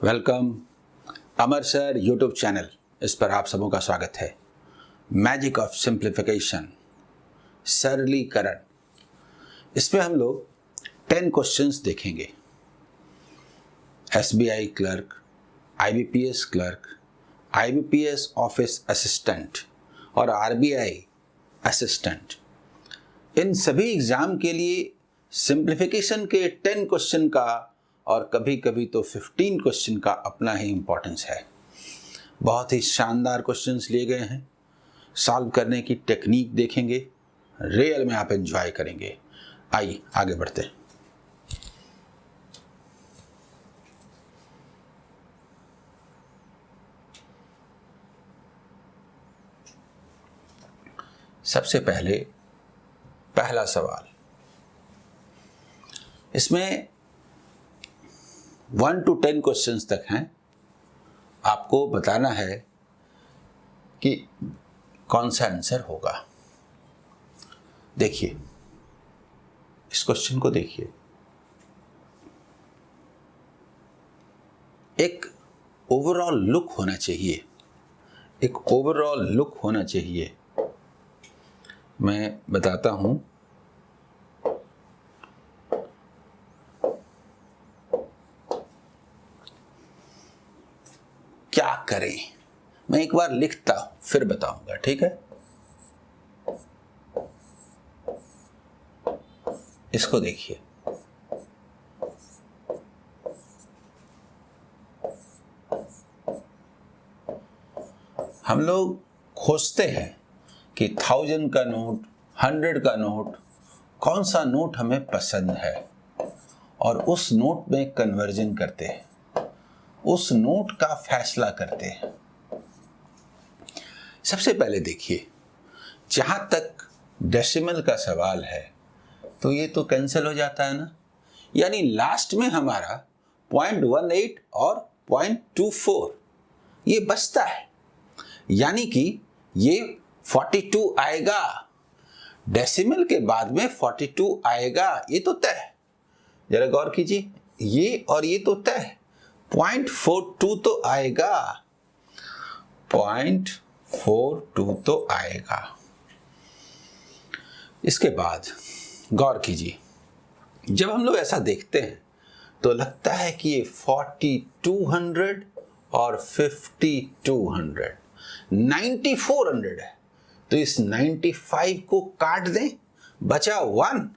Welcome अमर sir YouTube channel. इस पर आप सबों का स्वागत है। मैजिक ऑफ सिंप्लीफिकेशन, सरलीकरण। इसमें हम लोग 10 क्वेश्चंस देखेंगे। SBI clerk, IBPS clerk, IBPS office assistant और आरबीआई असिस्टेंट, इन सभी एग्जाम के लिए सिंप्लीफिकेशन के 10 क्वेश्चन का और कभी कभी तो 15 क्वेश्चन का अपना ही इंपॉर्टेंस है। बहुत ही शानदार क्वेश्चंस लिए गए हैं। सॉल्व करने की टेक्निक देखेंगे, रियल में आप एंजॉय करेंगे। आइए आगे बढ़ते हैं। सबसे पहले पहला सवाल, इसमें 1 to 10 क्वेश्चंस तक हैं। आपको बताना है कि कौन सा आंसर होगा। देखिए, इस क्वेश्चन को देखिए। एक ओवरऑल लुक होना चाहिए, एक ओवरऑल लुक होना चाहिए। मैं बताता हूं। क्या करें, मैं एक बार लिखता हूं फिर बताऊंगा, ठीक है। इसको देखिए, हम लोग खोजते हैं कि 1000 का नोट, 100 का नोट, कौन सा नोट हमें पसंद है और उस नोट में कन्वर्जन करते हैं, उस नोट का फैसला करते हैं। सबसे पहले देखिए, जहां तक डेसिमल का सवाल है तो ये तो कैंसिल हो जाता है ना, यानी लास्ट में हमारा 0.18 और 0.24 ये बचता है, यानी कि ये 42 आएगा। डेसिमल के बाद में 42 आएगा, ये तो तय है। जरा गौर कीजिए, ये और ये तो तय है। 0.42 तो आएगा, 0.42 तो आएगा। इसके बाद गौर कीजिए, जब हम लोग ऐसा देखते हैं तो लगता है कि ये 4200 और 5200 9400 है, तो इस 95 को काट दें, बचा 1,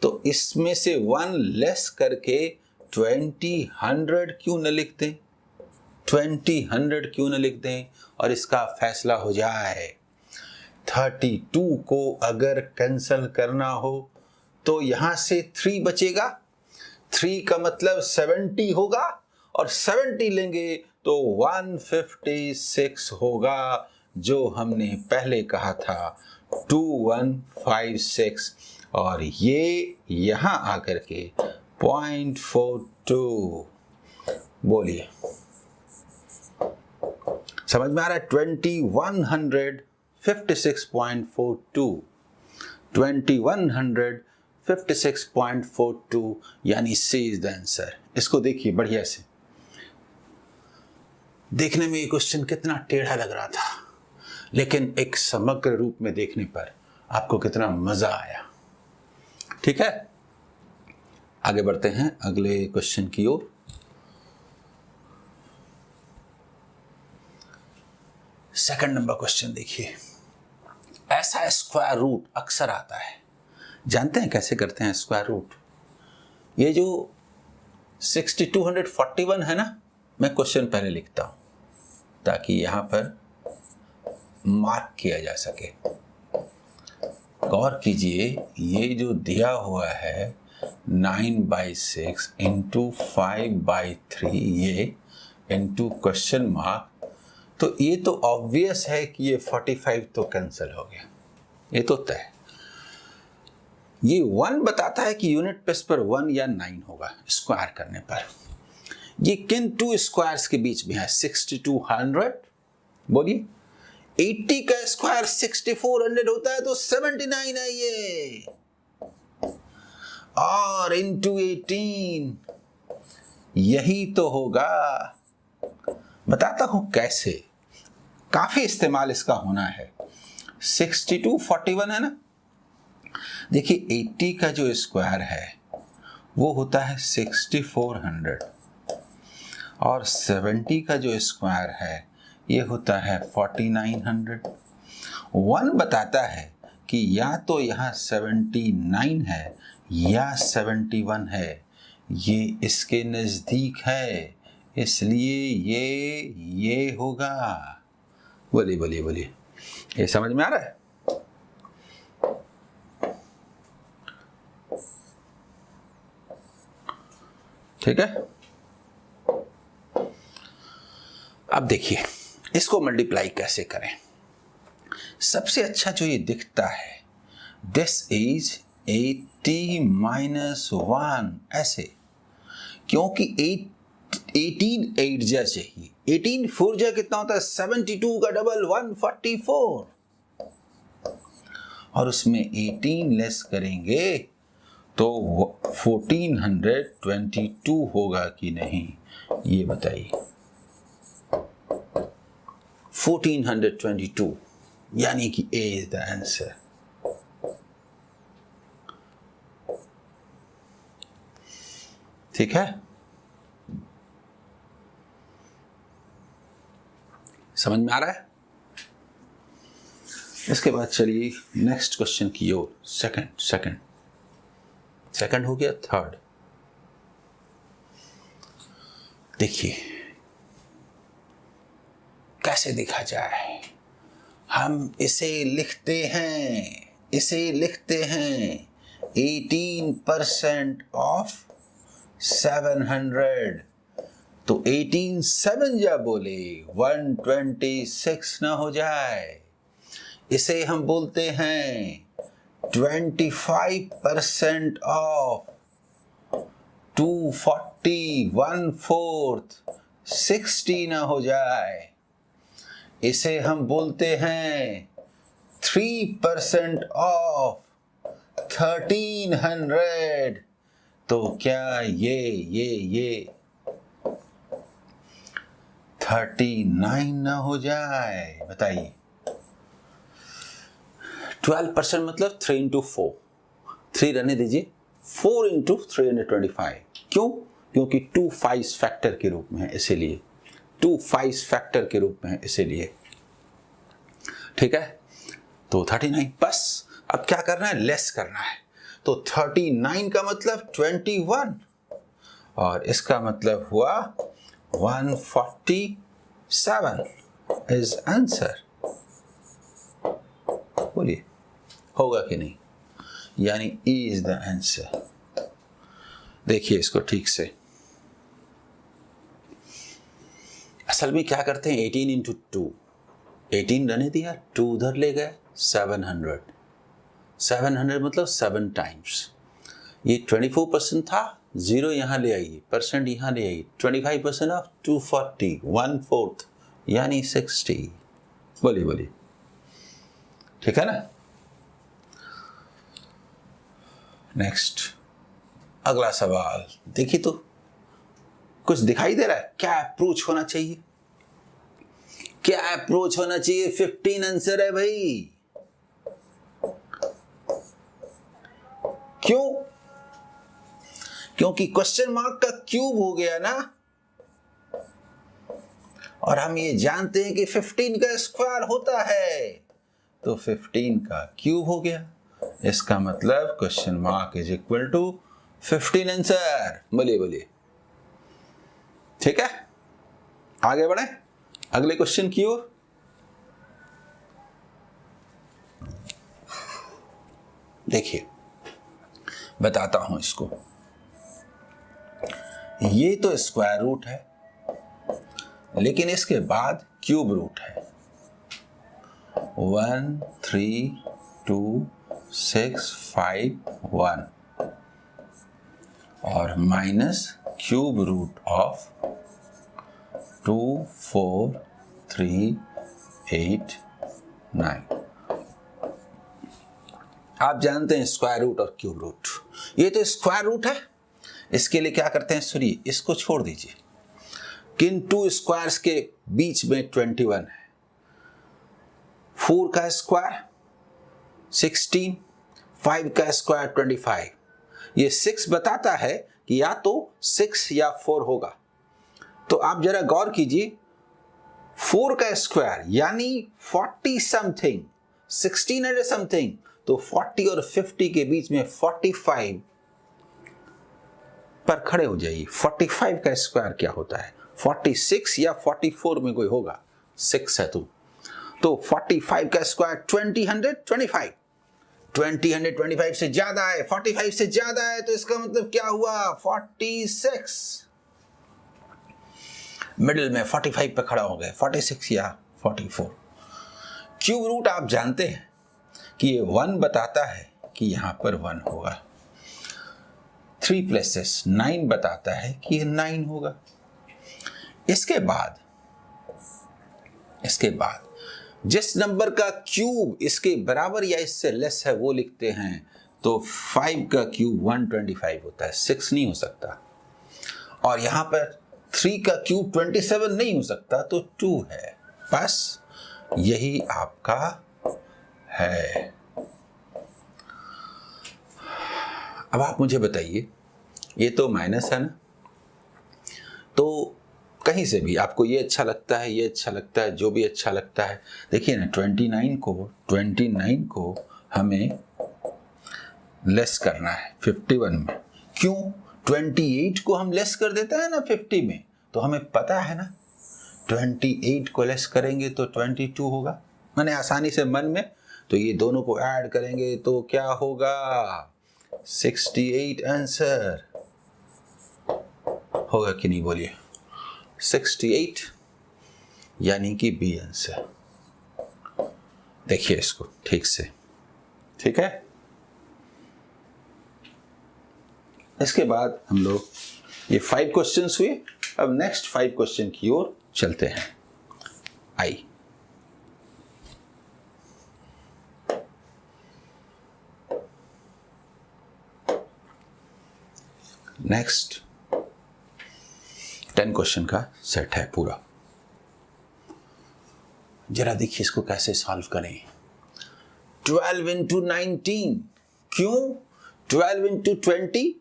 तो इसमें से 1 लेस करके 2000 क्यों न लिख दें, 2000 क्यों न लिख दें और इसका फैसला हो जाए। 32 को अगर कैंसल करना हो तो यहां से 3 बचेगा, 3 का मतलब 70 होगा और 70 लेंगे तो 156 होगा, जो हमने पहले कहा था 2156, और ये यहां आकर के 0.42। बोलिए, समझ में आ रहा है? 2156.42, 2156.42 यानी सी इज द आंसर। इसको देखिए बढ़िया से। देखने में ये क्वेश्चन कितना टेढ़ा लग रहा था, लेकिन एक समग्र रूप में देखने पर आपको कितना मजा आया। ठीक है, आगे बढ़ते हैं अगले क्वेश्चन की ओर। सेकंड नंबर क्वेश्चन देखिए। ऐसा स्क्वायर रूट अक्सर आता है, जानते हैं कैसे करते हैं स्क्वायर रूट? ये जो 6241 है ना, मैं क्वेश्चन पहले लिखता हूं ताकि यहां पर मार्क किया जा सके। गौर कीजिए, ये जो दिया हुआ है 9/6 इंटू 5/3, ये इंटू क्वेश्चन मार्क, तो ये तो ऑब्वियस है कि ये 45 तो कैंसिल हो गया, ये तो तय। ये 1 बताता है कि यूनिट प्लेस पर 1 या 9 होगा स्क्वायर करने पर। ये किन 2 स्क्वायर्स के बीच में है? 6200, बोलिए। 80 का स्क्वायर 6400 होता है तो 79 है ये, और इंटू 18, यही तो होगा बताता हूं कैसे, काफी इस्तेमाल इसका होना है। 62 41 है ना, देखिए 80 का जो स्क्वायर है वो होता है 6400 और 70 का जो स्क्वायर है ये होता है 4900। 1 बताता है कि या तो यहाँ 79 है या 71 है, ये इसके नजदीक है, इसलिए ये होगा। बोलिए बोलिए बोलिए, ये समझ में आ रहा है? ठीक है, अब देखिए इसको मल्टीप्लाई कैसे करें। सबसे अच्छा जो ये दिखता है, दिस इज 80 माइनस 1, ऐसे, क्योंकि 18 8 जा चाहिए, 18 4 जा कितना होता है 72 का डबल 144, और उसमें 18 लेस करेंगे तो 1422 होगा कि नहीं, ये बताइए। 1422 यानी कि A इज द आंसर। ठीक है, समझ में आ रहा है? इसके बाद चलिए नेक्स्ट क्वेश्चन की ओर। सेकंड हो गया, थर्ड। देखिए कैसे देखा जाए, हम इसे लिखते हैं 18% ऑफ 700, तो 18 7 जा बोले 126 ना हो जाए। इसे हम बोलते हैं 25% ऑफ 240 1/4 60 ना हो जाए। इसे हम बोलते हैं 3% ऑफ 1300, तो क्या ये 39 ना हो जाए? बताइए। 12% मतलब 3 into 4, 3 रहने दीजिए, 4 into 325। क्यों? क्योंकि 2 5 फैक्टर के रूप में है, इसीलिए 2 5 फैक्टर के रूप में है, इसीलिए। ठीक है, तो 39। बस अब क्या करना है, लेस करना है। तो 39 का मतलब 21 और इसका मतलब हुआ 147 इज आंसर। बोलिए होगा कि नहीं, यानी E इज द आंसर। देखिए इसको ठीक से, असल में क्या करते हैं, 18 into 2, 18 रहने दिया, 2 उधर ले गए, 700 मतलब 7 टाइम्स। ये 24% था, 0 यहाँ ले आइए, परसेंट यहाँ ले आइए, 25% ऑफ 240 1/4 यानी 60। बोलिए ठीक है ना। नेक्स्ट अगला सवाल देखिए, तो कुछ दिखाई दे रहा है, क्या अप्रोच होना चाहिए? 15 आंसर है भाई। क्यों? क्योंकि क्वेश्चन मार्क का क्यूब हो गया ना, और हम ये जानते हैं कि 15 का स्क्वायर होता है, तो 15 का क्यूब हो गया। इसका मतलब question mark is equal to 15 answer. बोलिए ठीक है, आगे बढ़े अगले क्वेश्चन की ओर। देखिए बताता हूं इसको, ये तो स्क्वायर रूट है, लेकिन इसके बाद क्यूब रूट है। 1 3 2 6 5 1 और माइनस क्यूब रूट ऑफ 2 4 3 8 9। आप जानते हैं स्क्वायर रूट और क्यूब रूट, ये तो स्क्वायर रूट है। इसके लिए क्या करते हैं, सुनिए, इसको छोड़ दीजिए, किन टू स्क्वायर्स के बीच में 21 है? 4 का स्क्वायर 16, 5 का स्क्वायर 25। ये 6 बताता है कि या तो 6 या 4 होगा। तो आप जरा गौर कीजिए, 4 का स्क्वायर यानी 40 समथिंग, 1600 समथिंग, तो 40 और 50 के बीच में 45 पर खड़े हो जाइए। 45 का स्क्वायर क्या होता है? 46 या 44 में कोई होगा, 6 है तो 45 का स्क्वायर 20, 125 से ज्यादा है, 45 से ज्यादा है, तो इसका मतलब क्या हुआ? 46। मिडिल में 45 पे खड़ा हो गए, 46 या 44। क्यूब रूट आप जानते हैं कि ये 1 बताता है कि यहां पर 1 होगा। 3 प्लस 9 बताता है कि ये 9 होगा। इसके बाद जिस नंबर का क्यूब इसके बराबर या इससे लेस है वो लिखते हैं। तो 5 का क्यूब 125 होता है, 6 नहीं हो सकता। और यहां पर 3 का क्यूब 27 नहीं हो सकता, तो 2 है। बस यही आपका है। अब आप मुझे बताइए, ये तो माइनस है ना, तो कहीं से भी आपको ये अच्छा लगता है, ये अच्छा लगता है, जो भी अच्छा लगता है। देखिए ना, 29 को हमें लेस करना है 51 में। क्यों? 28 को हम लेस कर देते हैं ना 50 में, तो हमें पता है ना 28 को लेस करेंगे तो 22 होगा। मैंने आसानी से मन में, तो ये दोनों को ऐड करेंगे तो क्या होगा? 68 आंसर होगा कि नहीं, बोलिए? 68 यानी कि बी आंसर। देखिए इसको ठीक से, ठीक है। इसके बाद हम लोग ये 5 क्वेश्चंस हुए। अब नेक्स्ट 5 क्वेश्चन की ओर चलते हैं। आई नेक्स्ट 10 क्वेश्चन का सेट है पूरा। जरा देखिए इसको कैसे सॉल्व करें। 12 into 19, क्यों? 12 into 20,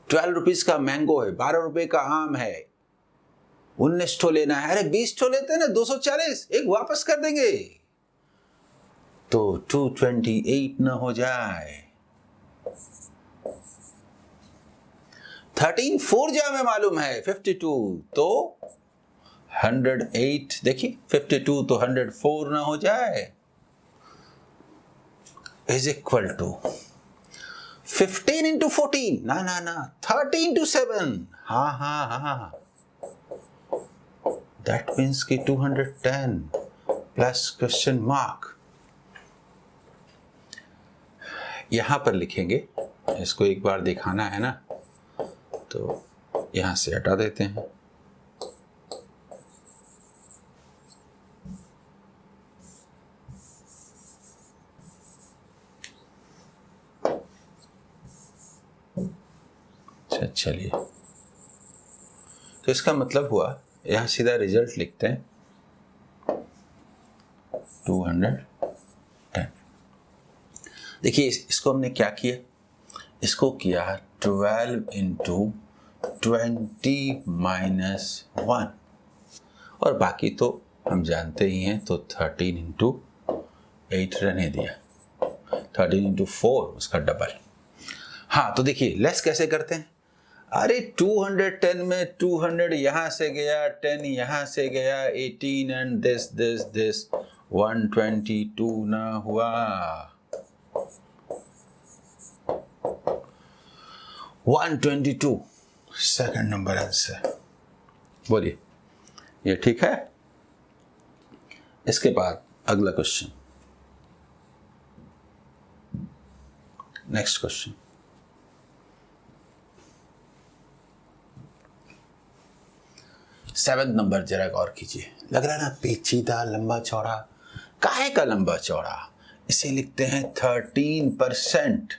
12 रुपीज का मैंगो है, 12 रुपए का आम है, 19 ठो लेना है। अरे 20 ठो लेते हैं ना, 240, एक वापस कर देंगे तो 228 ना हो जाए। 13 4 जा में मालूम है 52, तो 108। देखिए 52 तो 104 ना हो जाए, इज इक्वल टू 15 into 14, ना 13 to 7। हाँ, दैट मीन्स कि 210 प्लस क्वेश्चन मार्क। यहां पर लिखेंगे, इसको एक बार दिखाना है ना, तो यहां से हटा देते हैं। चलिए, तो इसका मतलब हुआ, यहां सीधा रिजल्ट लिखते हैं 210। देखिए इसको हमने क्या किया, इसको किया 12 into 20 minus 1, और बाकी तो हम जानते ही हैं, तो 13 into 8 रहने दिया, 13 into 4 उसका डबल। हाँ, तो देखिए लेस कैसे करते हैं। अरे 210 में 200 यहां से गया, 10 यहां से गया, 18 एंड दिस 122 ना हुआ। 122 सेकंड नंबर आंसर। बोलिए, ये ठीक है। इसके बाद अगला क्वेश्चन, नेक्स्ट क्वेश्चन। 7 नंबर जरा गौर कीजिए। लग रहा है ना पेचीदा, लंबा चौड़ा। काहे का लंबा चौड़ा? इसे लिखते हैं 13%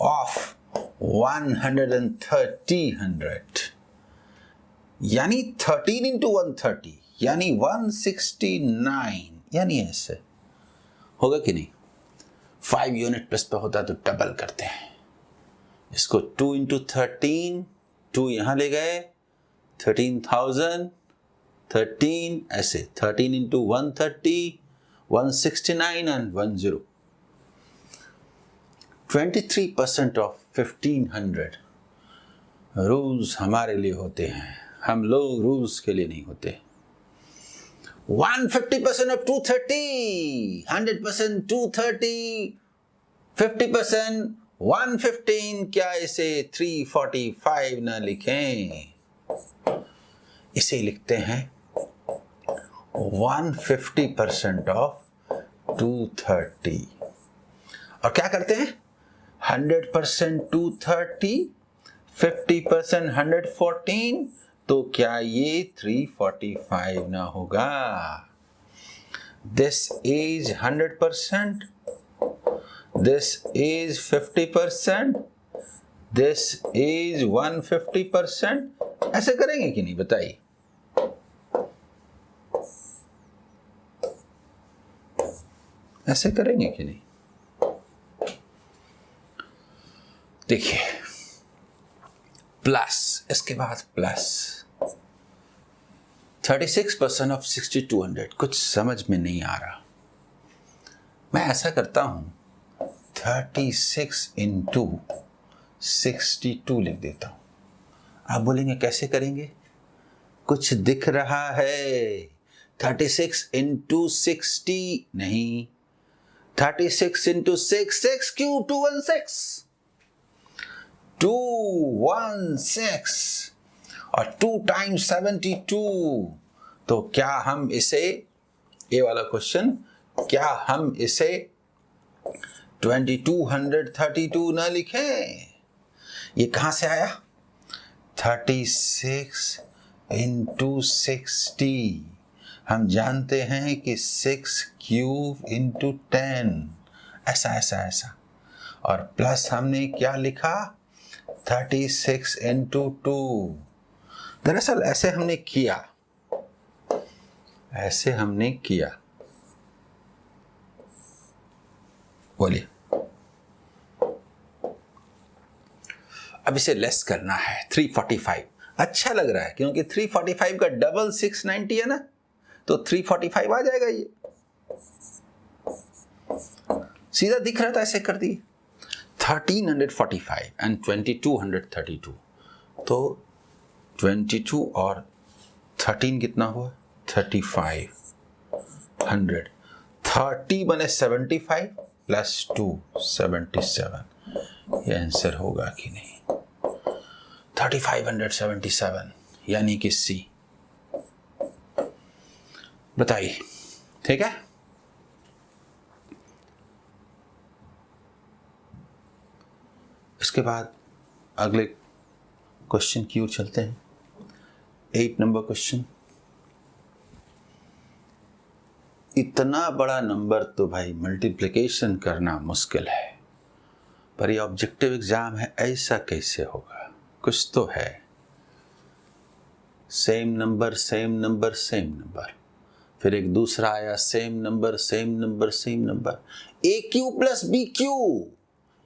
ऑफ 130 100। यानी 13 इंटू 130 यानी 169, यानी ऐसे होगा कि नहीं। 5 यूनिट प्लस पे होता तो डबल करते हैं इसको। 2 इंटू 13, 2 यहां ले गए, 13,000, 13 ऐसे, 13 इंटू 130, 169 एंड 10। 23% ऑफ 1500 रूल्स हमारे लिए होते हैं, हम लोग रूल्स के लिए नहीं होते। 150% of 230, 100% 230, 50% 115, क्या इसे 345 ना लिखें, इसे लिखते हैं 150% ऑफ 230। और क्या करते हैं, 100% 230, 50% 114, तो क्या ये 345 ना होगा। This is 100%, this is 50%, this is 150%। ऐसे करेंगे कि नहीं, बताइए। ऐसे करेंगे कि नहीं। देखिए प्लस, इसके बाद प्लस 36% ऑफ 6200, कुछ समझ में नहीं आ रहा। मैं ऐसा करता हूं 36 इंटू 62 लिख देता हूं। आप बोलेंगे कैसे करेंगे, कुछ दिख रहा है। 36 इंटू 60 नहीं, 36 इंटू 6 क्यों 216, 216 और 2 टाइम्स 72। तो क्या हम इसे, ये वाला क्वेश्चन, क्या हम इसे 2232 ना लिखें। ये कहां से आया, 36 इंटू 60। हम जानते हैं कि 6 क्यूब इंटू 10, ऐसा ऐसा ऐसा। और प्लस हमने क्या लिखा, 36 इंटू 2। दरअसल ऐसे हमने किया, ऐसे हमने किया। बोलिए, अब इसे लेस करना है 345। अच्छा लग रहा है क्योंकि 345 का डबल 690 है ना, तो 345 आ जाएगा। ये सीधा दिख रहा था, ऐसे कर दिए। 1345 एंड 2232, तो 22 और 13 कितना हुआ, 3500। 30 बने 75 प्लस 2 77। ये आंसर होगा कि नहीं, 3577 यानी कि सी। बताइए, ठीक है। इसके बाद अगले क्वेश्चन की ओर चलते हैं। 8 नंबर क्वेश्चन। इतना बड़ा नंबर तो भाई मल्टीप्लिकेशन करना मुश्किल है, पर ये ऑब्जेक्टिव एग्जाम है, ऐसा कैसे होगा, कुछ तो है। Same number same number same number, फिर एक दूसरा आया same number same number same number. A Q plus B Q,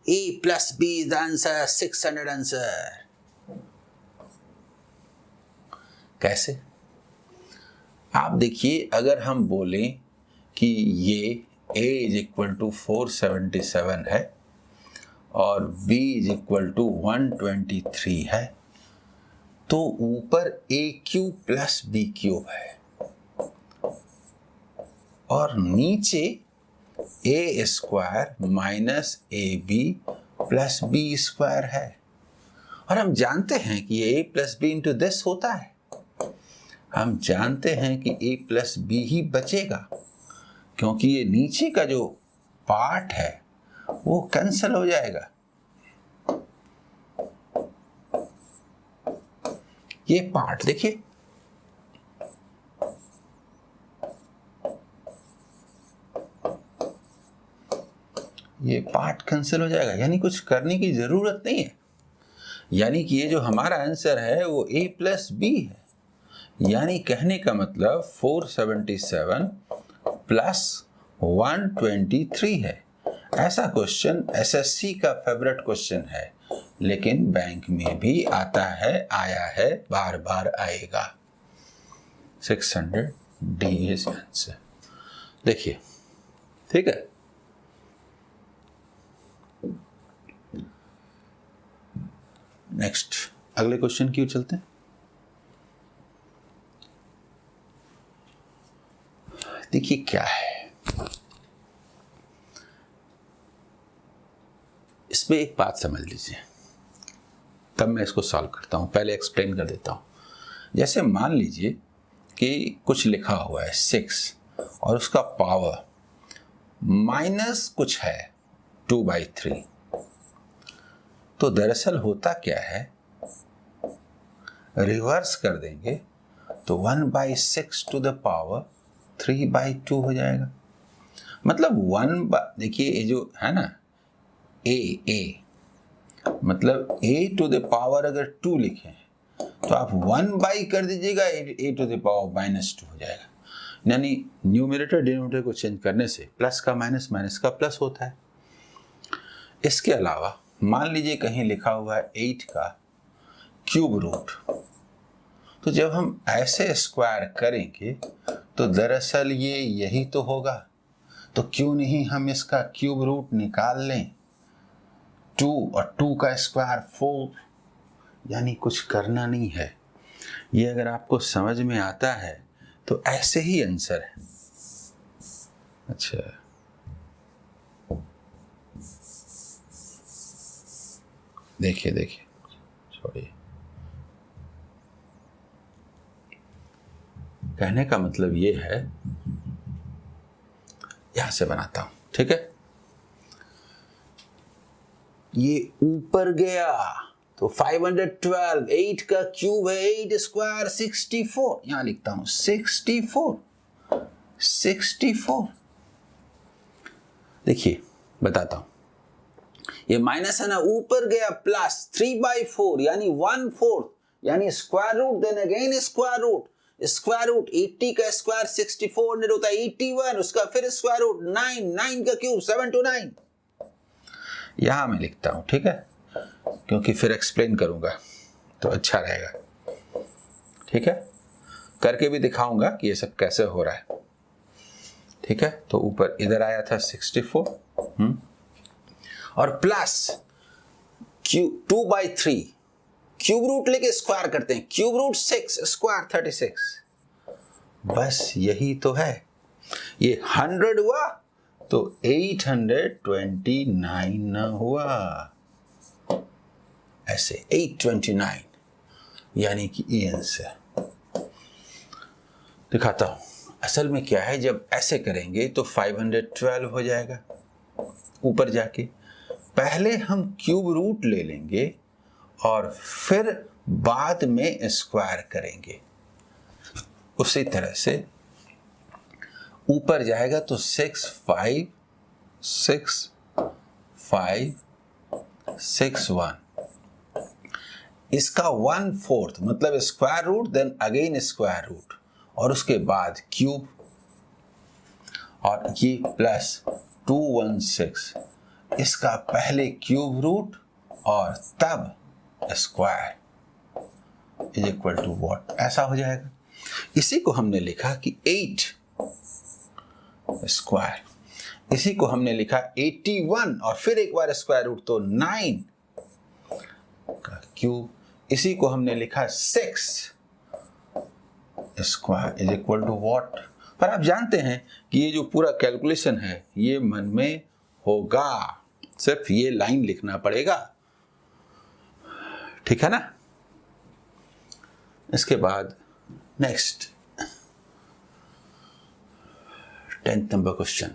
A plus B is the answer, 600 answer. कैसे, आप देखिए, अगर हम बोलें कि ये a इज इक्वल टू 477 है और b इज इक्वल टू 123 है, तो ऊपर a Q plus b cube है और नीचे a square minus a b plus b square है। और हम जानते हैं कि ये a plus b into this होता है, हम जानते हैं कि a प्लस बी ही बचेगा, क्योंकि ये नीचे का जो पार्ट है वो कैंसिल हो जाएगा। ये पार्ट देखिए, ये पार्ट कैंसिल हो जाएगा, यानी कुछ करने की जरूरत नहीं है। यानी कि ये जो हमारा आंसर है वो a प्लस बी है। यानी कहने का मतलब 477 प्लस 123 है। ऐसा क्वेश्चन एसएससी का फेवरेट क्वेश्चन है, लेकिन बैंक में भी आता है, आया है, बार बार आएगा। 600 डी इज आंसर। देखिए, ठीक है। नेक्स्ट अगले क्वेश्चन की ओर चलते हैं। देखिए क्या है इसमें, एक बात समझ लीजिए, तब मैं इसको सॉल्व करता हूं। पहले एक्सप्लेन कर देता हूं। जैसे मान लीजिए कि कुछ लिखा हुआ है 6 और उसका पावर माइनस कुछ है 2/3। तो दरअसल होता क्या है, रिवर्स कर देंगे तो 1/6 टू द पावर 3/2 हो जाएगा। मतलब देखिए ये जो है ना ए मतलब a टू द पावर अगर 2 लिखें तो आप 1 कर दीजिएगा, a टू द पावर -2 हो जाएगा। यानी न्यूमरेटर डिनोमिनेटर को चेंज करने से प्लस का माइनस, माइनस का प्लस होता है। इसके अलावा मान लीजिए कहीं लिखा हुआ है 8 का क्यूब रूट। तो जब हम ऐसे स्क्वायर करेंगे तो दरअसल ये यही तो होगा। तो क्यों नहीं हम इसका क्यूब रूट निकाल लें। 2 और 2 का स्क्वायर 4, यानी कुछ करना नहीं है। ये अगर आपको समझ में आता है तो ऐसे ही आंसर है। अच्छा, देखिए छोड़िए, कहने का मतलब ये है, यहां से बनाता हूं, ठीक है। ये ऊपर गया तो 512, 8 का क्यूब है 8 स्क्वायर 64, यहां लिखता हूं 64। देखिए बताता हूं, ये माइनस है ना, ऊपर गया प्लस 3/4 यानी 1/4, यानी square root then again square root. 80 का स्क्वायर 64 होता है 81, उसका फिर स्क्वायर रूट 9 का क्यूब 7 to 9। यहां मैं लिखता हूं, ठीक है, क्योंकि फिर एक्सप्लेन करूंगा तो अच्छा रहेगा। ठीक है, करके भी दिखाऊंगा कि ये सब कैसे हो रहा है। ठीक है, तो ऊपर इधर आया था 64 और प्लस 2/3 क्यूब रूट लेके स्क्वायर करते हैं, क्यूब रूट 6 स्क्वायर 36। बस यही तो है। ये 100 हुआ तो 829 ना हुआ, ऐसे 829, यानी कि ये आंसर। दिखाता हूं असल में क्या है। जब ऐसे करेंगे तो 512 हो जाएगा ऊपर जाके। पहले हम क्यूब रूट ले लेंगे और फिर बाद में स्क्वायर करेंगे। उसी तरह से ऊपर जाएगा तो 6 5 6 5 6 1, इसका 1/4 मतलब square root then again square root और उसके बाद क्यूब, और ये प्लस 216, इसका पहले क्यूब रूट और तब square is equal to what, ऐसा हो जाएगा। इसी को हमने लिखा कि 8 स्क्वायर, इसी को हमने लिखा 81 और फिर एक बार स्क्वायर रूट तो 9 का क्यूब, इसी को हमने लिखा 6 square is equal to what. पर आप जानते हैं कि ये जो पूरा कैलकुलेशन है ये मन में होगा, सिर्फ ये लाइन लिखना पड़ेगा। ठीक है ना। इसके बाद नेक्स्ट 10th नंबर क्वेश्चन।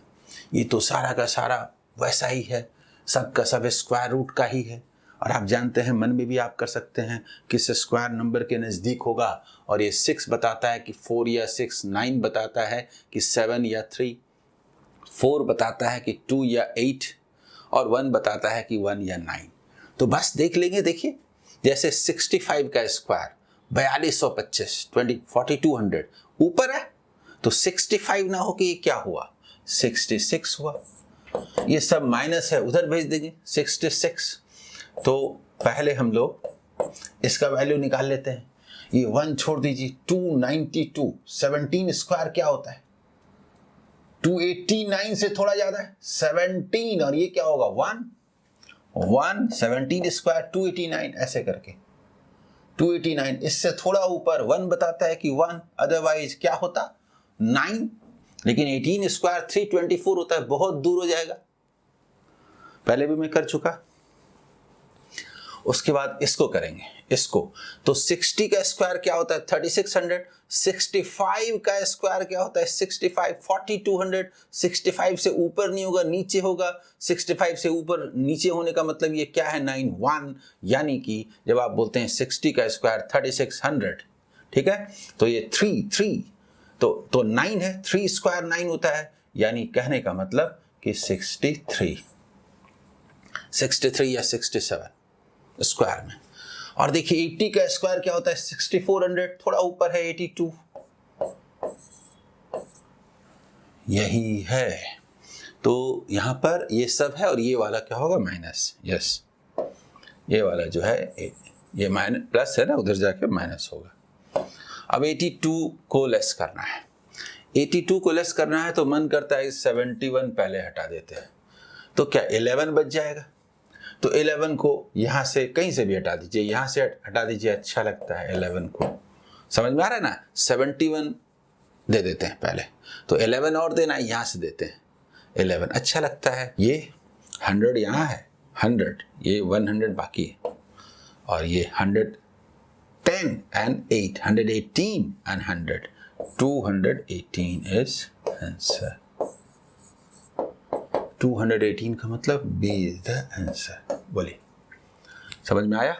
ये तो सारा का सारा वैसा ही है, सब का सब स्क्वायर रूट का ही है। और आप जानते हैं मन में भी आप कर सकते हैं किस स्क्वायर नंबर के नज़दीक होगा। और ये 6 बताता है कि 4 या 6, 9 बताता है कि 7 या 3, 4 बताता है कि 2 या 8 और 1 बताता है कि 1 या 9। तो बस देख लेंगे। देखिए जैसे 65 का स्क्वायर 4225 4200 ऊपर है तो 65 ना हो कि ये क्या हुआ 66 हुआ। ये सब माइनस है उधर भेज देंगे 66। तो पहले हम लोग इसका वैल्यू निकाल लेते हैं। ये 1 छोड़ दीजिए 292 17 स्क्वायर क्या होता है 289 से थोड़ा ज्यादा है 17 और ये क्या होगा 1 17 स्क्वायर 289 ऐसे करके 289 इससे थोड़ा ऊपर 1 बताता है कि 1 अदरवाइज क्या होता 9 लेकिन 18 स्क्वायर 324 होता है बहुत दूर हो जाएगा पहले भी मैं कर चुका। उसके बाद इसको करेंगे इसको तो 60 का स्क्वायर क्या होता है 3600 65 का स्क्वायर क्या होता है 65 4200 65 से ऊपर नहीं होगा नीचे होगा 65 से ऊपर नीचे होने का मतलब ये क्या है 91 यानी कि जब आप बोलते हैं 60 का स्क्वायर 3600 ठीक है तो ये 3 तो 9 है 3 स्क्वायर 9 होता है यानी कहने का मतलब कि 63 या 67 स्क्वायर में। और देखिए 80 का स्क्वायर क्या होता है 6400 थोड़ा ऊपर है 82 यही है। तो यहां पर ये सब है और ये वाला क्या होगा माइनस यस ये वाला जो है ये माइनस प्लस है ना उधर जाके माइनस होगा। अब 82 को लेस करना है 82 को लेस करना है तो मन करता है 71 पहले हटा देते हैं तो क्या 11 बच जाएगा। तो 11 को यहाँ से कहीं से भी हटा दीजिए यहाँ से हटा दीजिए अच्छा लगता है 11 को समझ में आ रहा है ना 71 दे देते हैं पहले तो 11 और देना यहाँ से देते हैं 11 अच्छा लगता है। ये 100 यहाँ है 100 ये 100 बाकी है और ये 110 and 8 118 and 100 218 is answer 218 का मतलब B is the answer। बोलिए समझ में आया।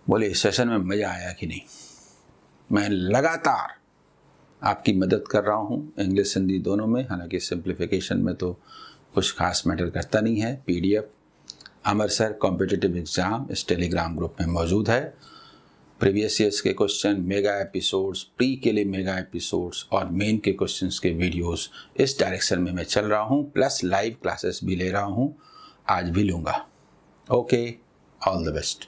बोलिए सेशन में मजा आया कि नहीं। मैं लगातार आपकी मदद कर रहा हूँ इंग्लिश हिंदी दोनों में हालांकि सिंप्लीफिकेशन में तो कुछ खास मैटर करता नहीं है। PDF अमर सर कॉम्पिटिटिव एग्जाम इस टेलीग्राम ग्रुप में मौजूद है। प्रीवियस ईयर्स के क्वेश्चन मेगा एपिसोड्स प्री के लिए मेगा एपिसोड्स और मेन के क्वेश्चंस के वीडियोस इस डायरेक्शन में मैं चल रहा हूं प्लस लाइव क्लासेस भी ले रहा हूं आज भी लूँगा। Okay all the best.